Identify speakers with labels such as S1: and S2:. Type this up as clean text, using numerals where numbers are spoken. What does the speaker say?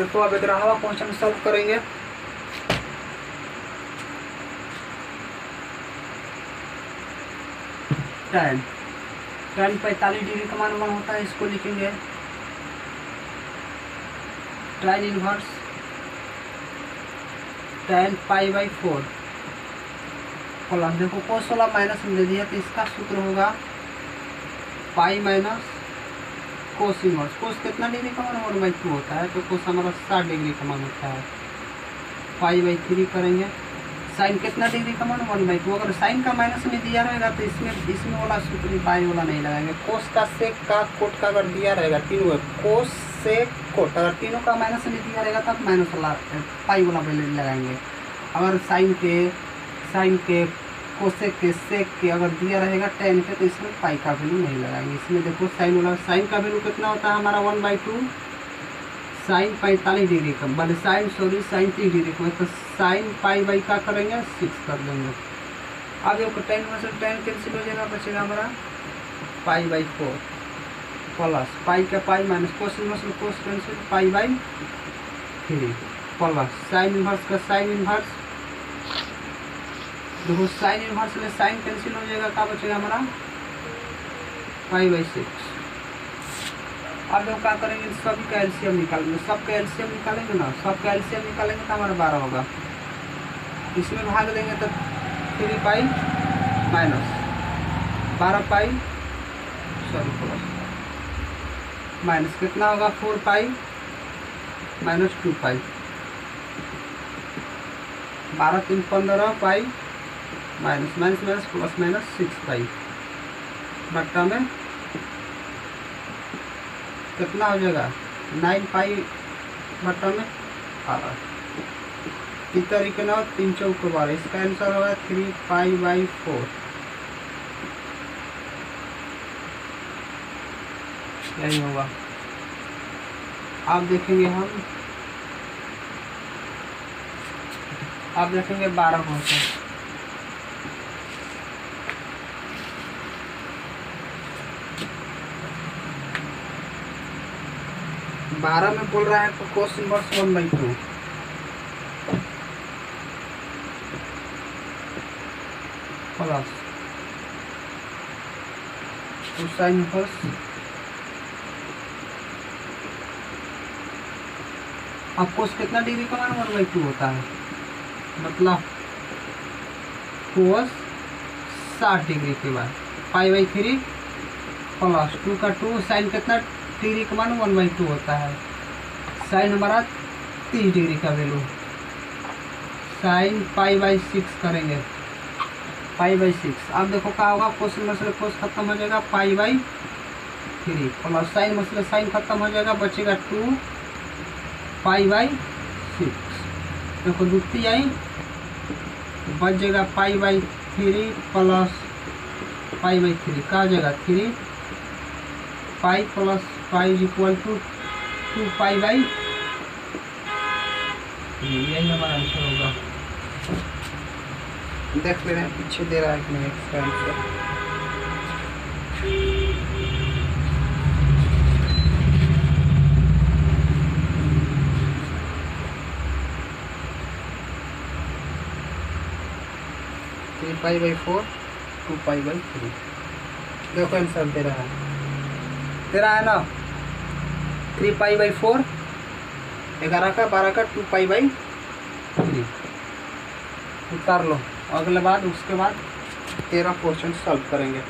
S1: देखो अब 11वां question solve करेंगे। tan 45 डिग्री का मान 1 होता है, इसको लिखेंगे tan इनवर्स tan π/4 प्लस, देखो कोस वाला माइनस में दे दिया तो इसका सूत्र होगा पाई माइनस कोस इनवर्स। कोस कितना डिग्री का मान 1/2 होता है, तो कोस हमारा 60 डिग्री का मान होता है। π/3 करेंगे। साइन कितना डिग्री का मान 1/2। अगर साइन का माइनस में दिया रहेगा तो इसमें वाला सूत्र पाई वाला नहीं लगाएंगे। कोस का सेक का कोट का अगर दिया रहेगा तीनों, कोस सेक कोट अगर तीनों का माइनस में दिया रहेगा तब माइनस वाला पाई वाला वैल्यू लगाएंगे। अगर साइन के कोसेक के सेक के अगर दिया रहेगा टेन के तो इसमें पाई का वैल्यू नहीं लगाएंगे। इसमें देखो साइन का वैल्यू कितना होता है हमारा 1/2 साइन 45 डिग्री का, भले साइन 30 डिग्री का, तो साइन पाई का करेंगे 6 कर देंगे। अब देखो टेन में से टेन कैंसिल हो जाएगा, बचेगा हमारा π/4 प्लस पाई का पाई माइनस कोस इनवर्स में cos cancel π/3 plus sine inverse का साइन इनवर्स, देखो साइन इनवर्स में साइन कैंसिल हो जाएगा, क्या बचेगा हमारा π/6। अब हम क्या करेंगे, सभी का एलसीएम निकालेंगे। सब का एलसीएम निकालेंगे ना, सब का एलसीएम निकालेंगे तो हमारा 12 होगा। इसमें भाग देंगे तो 3 pi minus 12 pi plus minus कितना होगा 4 पाई माइनस 2 पाई, 12 3 15 pi minus minus minus plus minus 6 पाई बट्टा में कितना हो जाएगा 9 पाई बट्टा में 12। इस तरीके ना 3 चौक 12, इसका आंसर होगा 3 π/4। यही होगा। अब देखेंगे हम, अब देखेंगे 12 क्वेश्चन। बारह में बोल रहा है तो cos inverse 1/2 plus sine inverse, अब कोस कितना डिग्री का मान 1/2 होता है, मतलब कोस 60 डिग्री के बाद π/3 प्लस 2 का 2 साइन कितना डिग्री का मान 1/2 होता है। साइन हमारा 30 डिग्री का वैल्यू, साइन π/6 करेंगे π/6। अब देखो क्या होगा, कोस मसले कोस खत्म हो जाएगा π/3 प्लस साइन मसले साइन खत्म हो जाएगा, बचेगा 2 π/6। देखो दुखती आई बच जाएगा π/3 प्लस π/3 का हो जाएगा 3 pi plus pi equal to 2 π/3। यही हमारा आंसर होगा। देख ले रहे हैं पीछे दे रहा है कि नहीं इसका आंसर। π/4 2 π/3 देखो आंसर दे रहा है ना 3 π/4 11 का 12 का 2 π/3 उतार लो। अगले बाद उसके बाद 13 क्वेश्चन सॉल्व करेंगे।